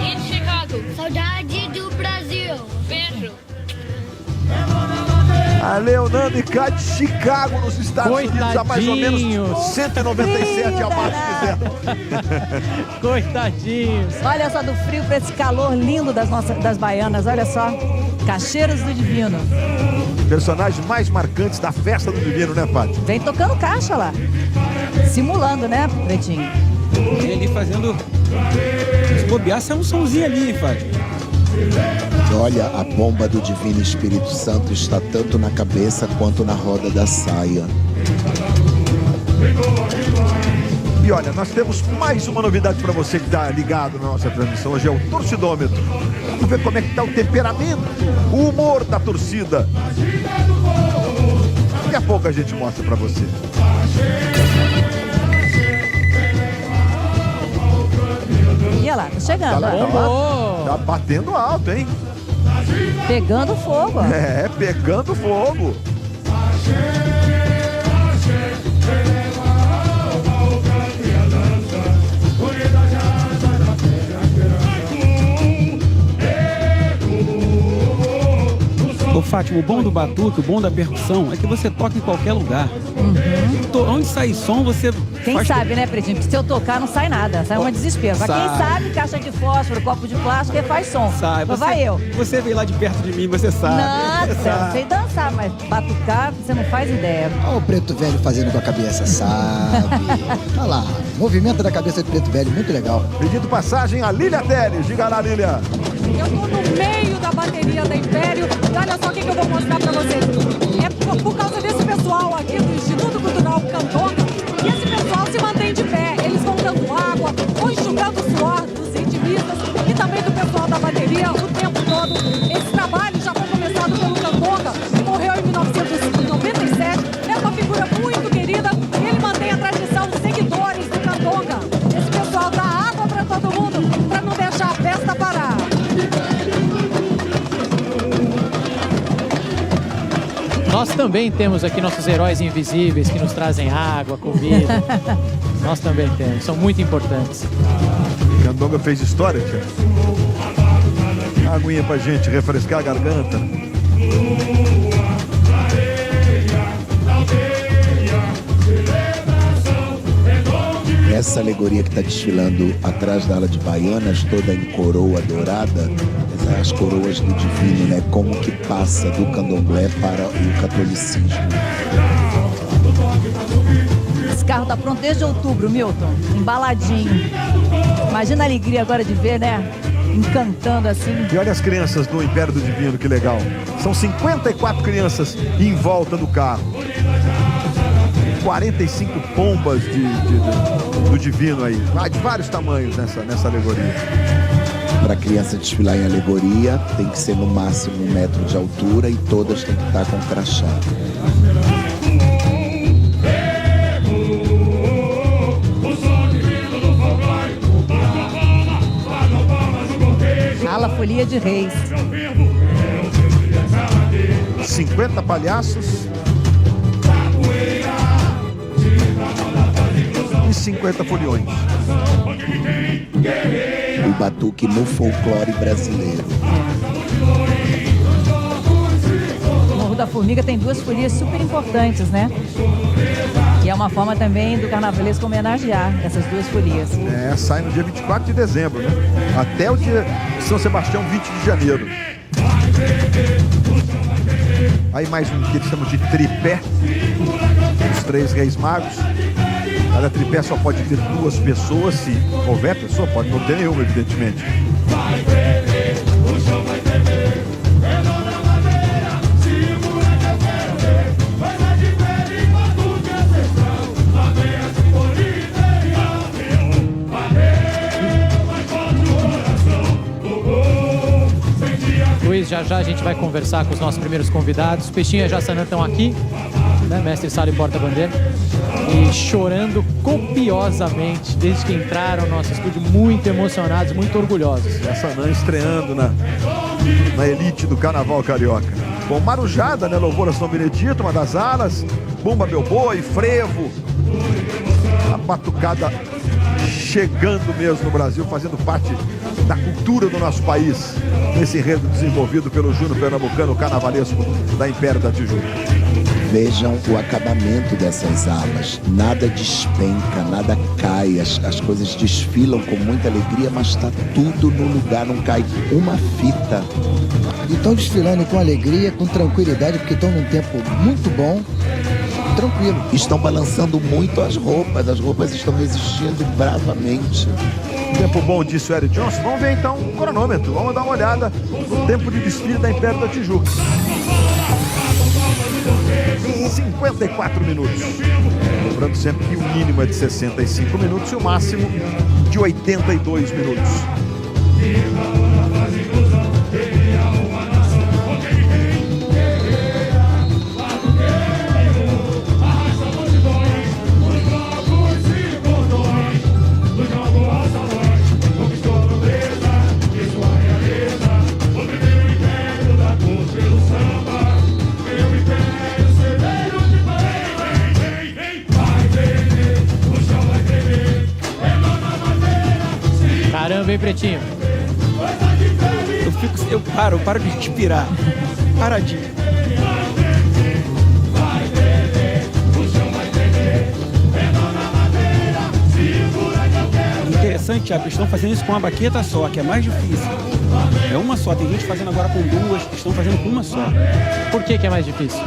S11: Em Chicago. Saudade do Brasil. Beijo.
S2: A Leonardo cá de Chicago, nos Estados Unidos, há mais ou menos 197 abaixo de zero.
S8: Coitadinhos.
S1: Olha só do frio para esse calor lindo das baianas. Olha só, Cacheiros do Divino.
S2: Personagens mais marcantes da festa do Divino, né, Fátima?
S1: Vem tocando caixa lá. Simulando, né, Pretinho?
S7: Ele ali fazendo... Se bobear, sai um somzinho ali, Fátima.
S6: Olha, a bomba do Divino Espírito Santo está tanto na cabeça quanto na roda da saia.
S2: E olha, nós temos mais uma novidade para você que está ligado na nossa transmissão. Hoje é o torcidômetro. Vamos ver como é que está o temperamento, o humor da torcida. Daqui a pouco a gente mostra pra você.
S1: E olha lá, tá chegando.
S2: Tá batendo alto, hein?
S1: Pegando fogo.
S2: É, pegando fogo.
S7: Ô Fátima, o bom do batuque, o bom da percussão é que você toca em qualquer lugar. Onde sai som, você
S1: Quem sabe, né, Pretinho? Se eu tocar, não sai nada. Sai um desespero. Mas quem sabe, caixa de fósforo, copo de plástico, ele faz som.
S7: Sai.
S1: Vai eu.
S7: Você veio lá de perto de mim, você sabe.
S1: Nossa, eu sei dançar, mas batucar, você não faz ideia.
S9: Olha o Preto Velho fazendo com a cabeça, sabe? Olha lá, movimento da cabeça do Preto Velho, muito legal.
S2: Pedindo passagem a Lília Teles. Diga lá, Lília.
S10: Eu tô no meio da bateria da Império e olha só o que eu vou mostrar pra vocês. É por causa desse pessoal aqui do Instituto Cultural Candonga que esse pessoal se mantém de pé. Eles vão dando água, vão enxugando o suor dos ritmistas e também do pessoal da bateria o tempo todo. Esse trabalho já foi começado pelo Candonga, que morreu em 1997. É uma figura muito querida e ele mantém a tradição dos seguidores do Candonga. Esse pessoal dá água pra todo mundo, pra não deixar a festa parar.
S8: Nós também temos aqui nossos heróis invisíveis que nos trazem água, comida. Nós também temos, são muito importantes.
S2: Candonga fez história, tia. Aguinha pra gente refrescar a garganta.
S6: Essa alegoria que está desfilando atrás da ala de baianas, toda em coroa dourada, as coroas do divino, né? Como que passa do candomblé para o catolicismo.
S1: Esse carro tá pronto desde outubro, Milton. Embaladinho. Imagina a alegria agora de ver, né? Encantando assim.
S2: E olha as crianças do Império do Divino, que legal. São 54 crianças em volta do carro. 45 pombas do Divino aí. De vários tamanhos nessa alegoria.
S6: Para a criança desfilar em alegoria, tem que ser no máximo 1 metro de altura e todas têm que estar com crachá.
S1: Ala Folia de Reis.
S2: 50 palhaços. E 50 foliões.
S6: O batuque no folclore brasileiro.
S1: O Morro da Formiga tem 2 folias super importantes, né? E é uma forma também do carnavalesco homenagear essas 2 folias.
S2: É, sai no dia 24 de dezembro, né? Até o dia de São Sebastião, 20 de janeiro. Aí mais um que eles chamam de tripé. Os 3 reis magos. Cada tripé só pode ter 2 pessoas, se houver pessoa, pode não ter nenhuma, evidentemente.
S8: Luiz, já a gente vai conversar com os nossos primeiros convidados. Peixinho e Jassanã estão aqui, né? Mestre Sala e Porta-Bandeira. E chorando copiosamente desde que entraram no nosso estúdio, muito emocionados, muito orgulhosos.
S2: Jassanã estreando na elite do Carnaval Carioca. Com Marujada, né? Louvor a São Benedito, uma das alas. Bumba Meu Boi, Frevo. A batucada chegando mesmo no Brasil, fazendo parte da cultura do nosso país. Nesse enredo desenvolvido pelo Júnior Pernambucano Carnavalesco da Império da Tijuca.
S6: Vejam o acabamento dessas alas. Nada despenca, nada cai. As coisas desfilam com muita alegria, mas está tudo no lugar, não cai uma fita.
S9: E estão desfilando com alegria, com tranquilidade, porque estão num tempo muito bom, tranquilo.
S6: Estão balançando muito as roupas estão resistindo bravamente.
S2: Tempo bom, disse o Eric Johnson. Vamos ver então o cronômetro. Vamos dar uma olhada no tempo de desfile da Império da Tijuca. 54 minutos. Lembrando sempre que o mínimo é de 65 minutos e o máximo de 82 minutos.
S8: Também, Pretinho.
S7: Eu paro de respirar. Paradinho. Interessante, Thiago, eles estão fazendo isso com uma baqueta só, que é mais difícil. É uma só, tem gente fazendo agora com duas, estão fazendo com uma só.
S8: Por que é mais difícil?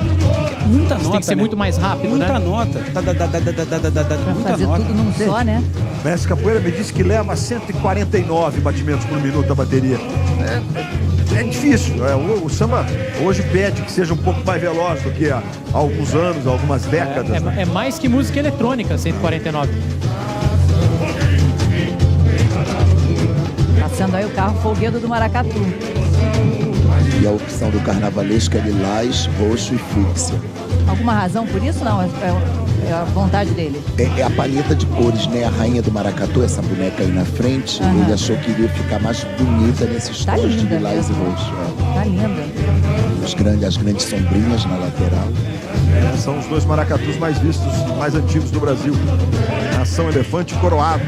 S7: Muita nota,
S8: tem que ser muito mais rápido,
S7: muita
S8: né?
S7: Nota.
S1: Pra
S7: Muita
S1: fazer
S7: nota.
S1: tudo num só, né?
S2: Mestre Capoeira me disse que leva 149 batimentos por minuto a bateria. É difícil. O samba hoje pede que seja um pouco mais veloz do que há alguns anos, algumas décadas.
S8: É mais que música eletrônica, 149.
S1: Passando aí o carro folguedo do Maracatu.
S6: E a opção do carnavalesco é lilás, roxo e fúcsia.
S1: Alguma razão por isso? Não, é a vontade dele.
S6: É a paleta de cores, né? A rainha do Maracatu, essa boneca aí na frente, ele achou que iria ficar mais bonita nesses tons de lilás e roxo.
S1: Tá linda.
S6: As grandes sombrinhas na lateral.
S2: São os dois maracatus mais vistos, mais antigos do Brasil. Nação Elefante Coroado.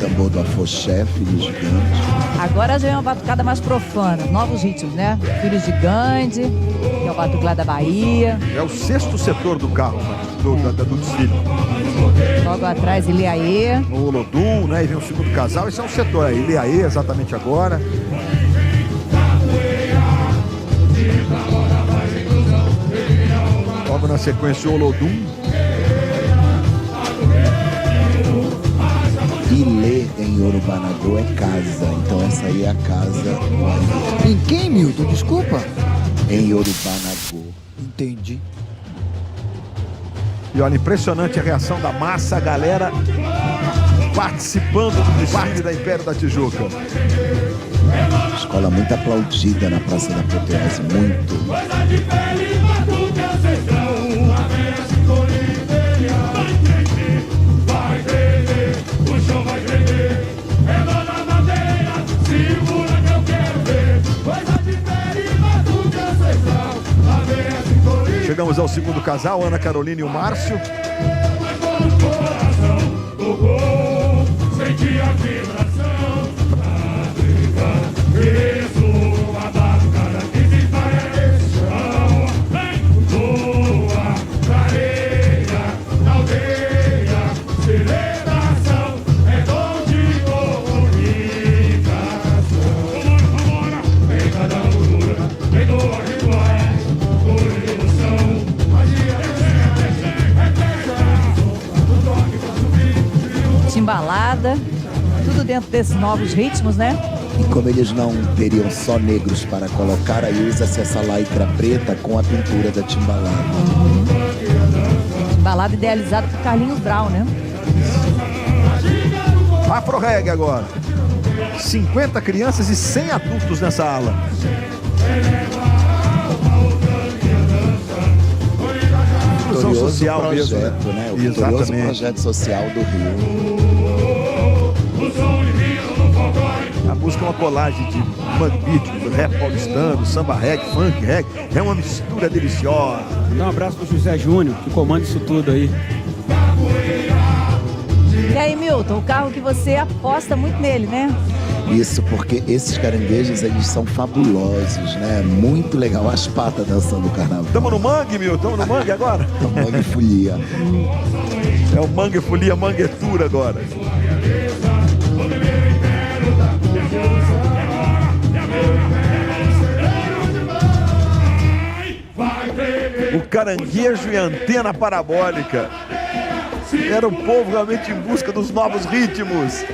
S6: Tambor do afoxé, Filhos de Gandhi.
S1: Agora já é uma batucada mais profana. Novos ritmos, né? Filhos de Gandhi, que é o batuclá da Bahia.
S2: É o sexto setor do carro, do desfile.
S1: Logo atrás, Iliaê.
S2: O Olodum, né? E vem o segundo casal. Esse é um setor aí. Iliaê, exatamente agora. Logo na sequência, o Olodum.
S6: Ilê em Yorubanagô é casa, então essa aí é a casa.
S9: Em quem, Milton? Desculpa.
S6: Em Yorubanagô.
S9: Entendi.
S2: E olha, impressionante a reação da massa, a galera participando do desfile da Império da Tijuca.
S6: Escola muito aplaudida na Praça da Apoteose, muito.
S2: Chegamos ao segundo casal, Ana Carolina e o Márcio.
S1: Timbalada, tudo dentro desses novos ritmos, né?
S6: E como eles não teriam só negros para colocar, aí usa-se essa lycra preta com a pintura da Timbalada.
S1: Timbalada idealizado por Carlinhos Brown, né?
S2: Afro Reggae agora. 50 crianças e 100 adultos nessa ala.
S6: Vitorioso
S2: social
S6: projeto,
S2: mesmo,
S6: né? O vitorioso
S2: Exatamente.
S6: projeto social do Rio.
S2: A música é uma colagem de funk beat, rap paulistano, samba reggae, funk reggae. É uma mistura deliciosa.
S7: Dá um abraço pro José Júnior, que comanda isso tudo aí.
S1: E aí, Milton, o carro que você aposta muito nele, né?
S6: Isso, porque esses caranguejos, eles são fabulosos, né? Muito legal. As patas dançando o carnaval.
S2: Estamos no mangue, Milton? Estamos no mangue agora?
S6: Mangue folia.
S2: É o mangue folia, manguetura agora. O caranguejo e a antena parabólica. Era o povo realmente em busca dos novos ritmos.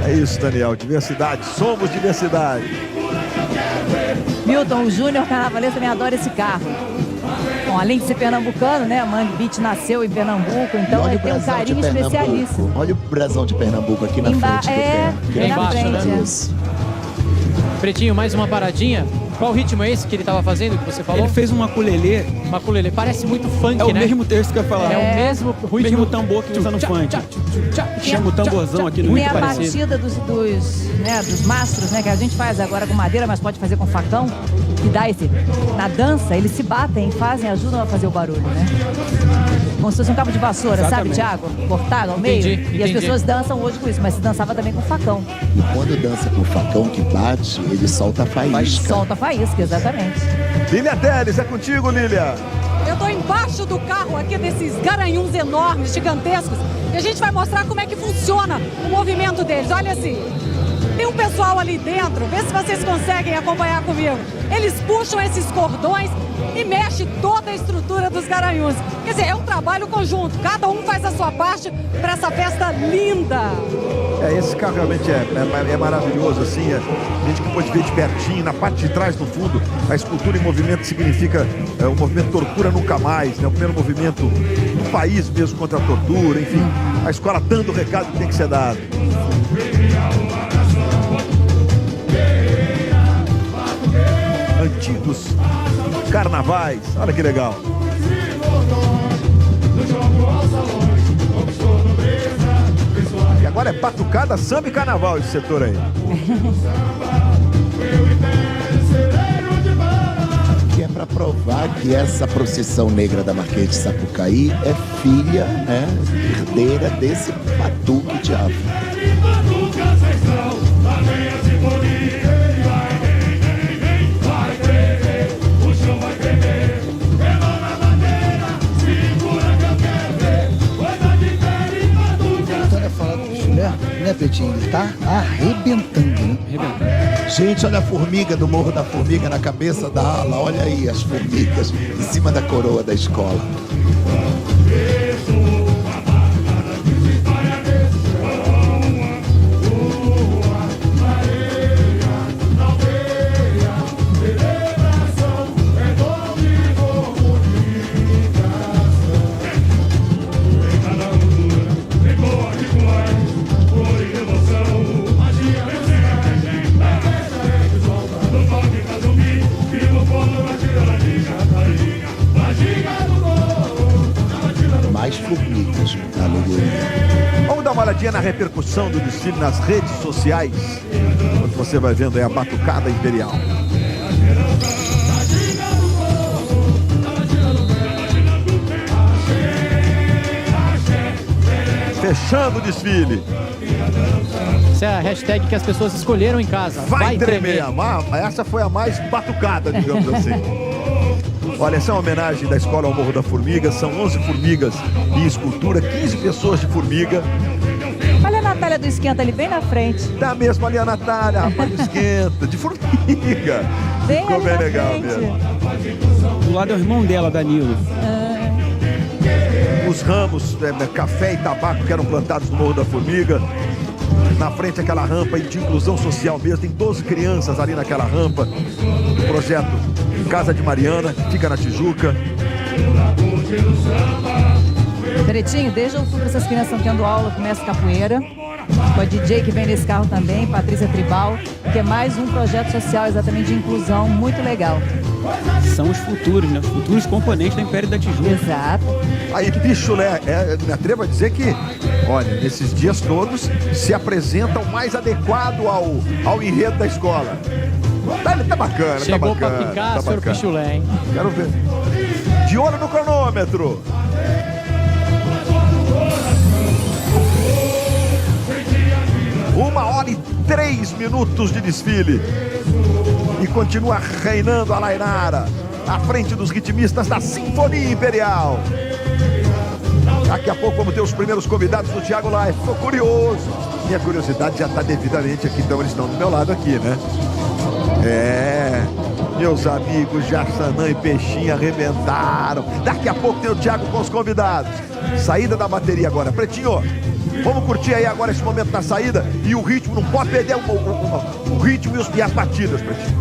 S2: É isso, Daniel. Diversidade. Somos diversidade.
S1: Milton, o Júnior Carnavalesco também adora esse carro. Bom, além de ser pernambucano, né? A Mangue Beat nasceu em Pernambuco, então ele tem um carinho especialíssimo.
S6: Olha o brasão de Pernambuco aqui na frente do carro.
S1: Bem na frente.
S8: Pretinho, mais uma paradinha. Qual ritmo é esse que ele estava fazendo, que você falou?
S7: Ele fez uma ukulele.
S8: Uma ukulele, parece muito funk,
S7: É o
S8: né?
S7: mesmo texto que eu ia falar.
S8: É o mesmo ritmo.
S7: O mesmo tambor que usa no funk. Chama o tamborzão aqui no
S1: Tem
S7: muito
S1: a
S7: parecido.
S1: batida dos mastros, né? Que a gente faz agora com madeira, mas pode fazer com facão. Que dá esse... Na dança, eles se batem, fazem, ajudam a fazer o barulho, né? Como se fosse um cabo de vassoura,
S7: Exatamente.
S1: sabe, Thiago? Cortado ao meio.
S8: Entendi.
S1: E as pessoas dançam hoje com isso, mas se dançava também com facão.
S6: E quando dança com o facão que bate, ele solta a faísca.
S1: Solta a faísca, exatamente.
S2: Lília Teles, é contigo, Lília.
S10: Eu tô embaixo do carro aqui desses garanhuns enormes, gigantescos, e a gente vai mostrar como é que funciona o movimento deles. Olha assim, tem um pessoal ali dentro, vê se vocês conseguem acompanhar comigo. Eles puxam esses cordões e mexe toda a estrutura dos garanhuns. Quer dizer, é um trabalho conjunto, cada um faz a sua parte para essa festa linda.
S2: Esse carro realmente é maravilhoso, assim, a gente que pode ver de pertinho, na parte de trás, no fundo, a escultura em movimento significa o movimento Tortura Nunca Mais, né? O primeiro movimento do país mesmo contra a tortura, enfim, a escola dando o recado que tem que ser dado. Antigos carnavais, olha que legal. E agora é batucada, samba e carnaval esse setor aí.
S6: Que é para provar que essa procissão negra da Marquês de Sapucaí é filha, né, herdeira desse batuque de África.
S9: Né, Pretinho? Ele tá arrebentando, né?
S6: Gente, olha a formiga do Morro da Formiga na cabeça da ala. Olha aí as formigas em cima da coroa da escola. Mais formigas na alegoria.
S2: Vamos dar uma olhadinha na repercussão do desfile nas redes sociais, onde você vai vendo aí a batucada imperial. Fechando o desfile.
S8: Essa é a hashtag que as pessoas escolheram em casa.
S2: Vai tremer. Essa foi a mais batucada, digamos assim. Olha, essa é uma homenagem da escola ao Morro da Formiga. São 11 formigas em escultura, 15 pessoas de formiga.
S1: Olha a Natália do Esquenta ali, bem na frente.
S2: Tá mesmo ali a Natália, rapaz, do Esquenta, de formiga.
S1: Bem
S2: Ficou
S1: ali
S2: bem
S1: na
S2: legal
S1: frente.
S2: mesmo.
S7: Do lado é o irmão dela, Danilo.
S2: Os ramos, café e tabaco que eram plantados no Morro da Formiga. Na frente aquela rampa de inclusão social mesmo. Tem 12 crianças ali naquela rampa. O projeto Casa de Mariana, que fica na Tijuca.
S1: Pretinho, desde outubro essas crianças estão tendo aula com o mestre Capoeira, com a DJ que vem nesse carro também, Patrícia Tribal, que é mais um projeto social exatamente de inclusão muito legal.
S7: São os futuros, né? Os futuros componentes da Império da Tijuca.
S1: Exato.
S2: Aí, Pichulé, me atrevo a dizer que, olha, nesses dias todos se apresenta o mais adequado ao enredo da escola. Tá bacana,
S8: Chegou
S2: tá bacana.
S8: pra picar,
S2: tá
S8: senhor
S2: bacana.
S8: Pichulé, hein?
S2: Quero ver. De olho no cronômetro. Uma hora e 3 minutos de desfile. E continua reinando a Lainara à frente dos ritmistas da Sinfonia Imperial. Daqui a pouco vamos ter os primeiros convidados do Thiago Life. Ficou curioso. Minha curiosidade já está devidamente aqui, então eles estão do meu lado aqui, né? Meus amigos Jassanã e Peixinho arrebentaram. Daqui a pouco tem o Thiago com os convidados. Saída da bateria agora. Pretinho, vamos curtir aí agora esse momento da saída. E o ritmo, não pode perder o ritmo e as batidas, Pretinho.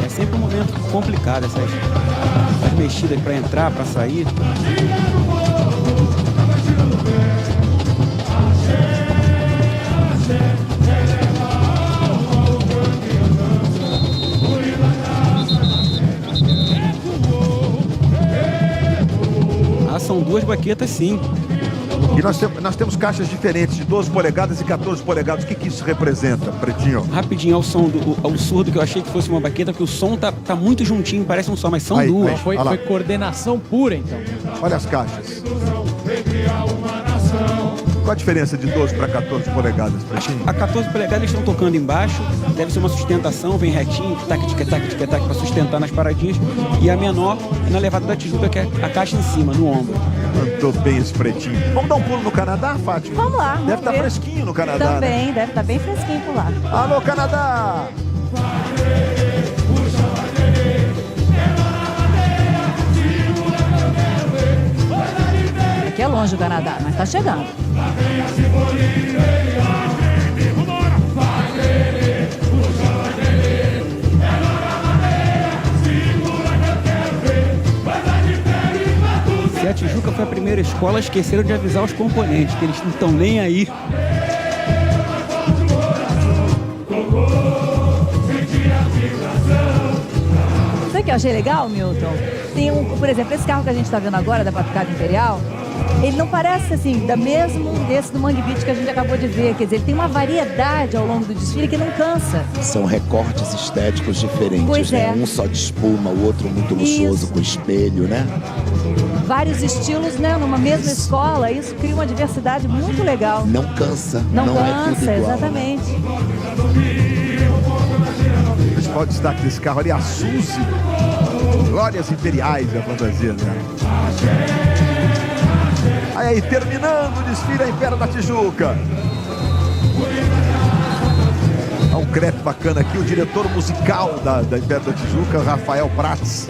S7: É sempre um momento complicado, essas mexidas para entrar, para sair. 2 baquetas, sim.
S2: E nós temos caixas diferentes, de 12 polegadas e 14 polegadas. O que isso representa, Pretinho?
S7: Rapidinho, ao som ao surdo, que eu achei que fosse uma baqueta, porque o som tá muito juntinho, parece um só, mas são duas.
S8: Foi coordenação pura, então.
S2: Olha as caixas. Qual a diferença de 12 para 14 polegadas, Pretinho?
S7: A 14 polegadas eles estão tocando embaixo, deve ser uma sustentação, vem retinho, tic-tac, para sustentar nas paradinhas. E a menor é na levada da Tijuca, que é a caixa em cima, no ombro.
S2: Mandou bem esse Pretinho. Vamos dar um pulo no Canadá, Fátima?
S1: Vamos lá.
S2: Deve estar fresquinho no Canadá,
S1: Também,
S2: né?
S1: deve estar bem fresquinho por lá.
S2: Alô, Canadá!
S1: Aqui é longe o Canadá, mas tá chegando.
S7: Se a Tijuca foi a primeira escola, esqueceram de avisar os componentes, que eles não estão nem aí.
S1: Sabe o que eu achei legal, Milton? Tem por exemplo, esse carro que a gente está vendo agora, da Batucada Imperial, ele não parece assim, desse do Mangue Beach que a gente acabou de ver. Quer dizer, ele tem uma variedade ao longo do desfile que não cansa.
S6: São recortes estéticos diferentes,
S1: Pois
S6: né?
S1: é.
S6: Um só de espuma, o outro muito luxuoso com espelho, né?
S1: Vários estilos, né? Numa mesma escola, isso cria uma diversidade muito legal.
S6: Não cansa,
S1: Não
S6: é tudo
S1: cansa,
S6: igual.
S1: exatamente.
S2: O principal destaque desse carro ali é a Suzy. Glórias Imperiais, a fantasia, né? Aí, terminando o desfile, a Império da Tijuca. Há um crepe bacana aqui, o diretor musical da Império da Tijuca, Rafael Prats,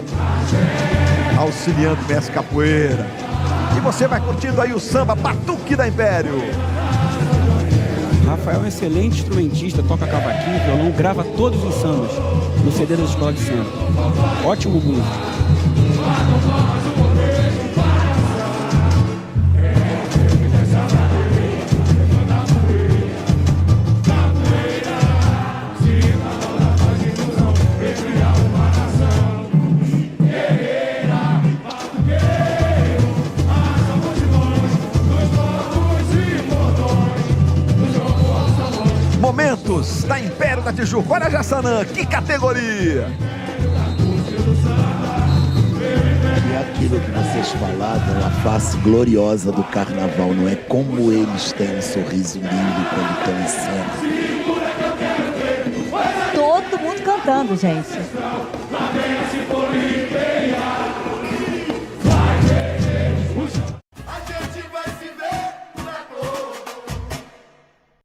S2: auxiliando o mestre Capoeira. E você vai curtindo aí o samba Batuque da Império.
S7: Rafael é um excelente instrumentista, toca cavaquinho, violão, grava todos os sambas no CD da escola de samba. Ótimo músico.
S2: Momentos da Império da Tijuca. Olha, Jassanã, que categoria!
S6: E aquilo que vocês falaram, a face gloriosa do carnaval, não é? Como eles têm um sorriso lindo quando estão em cena.
S1: Todo mundo cantando, gente.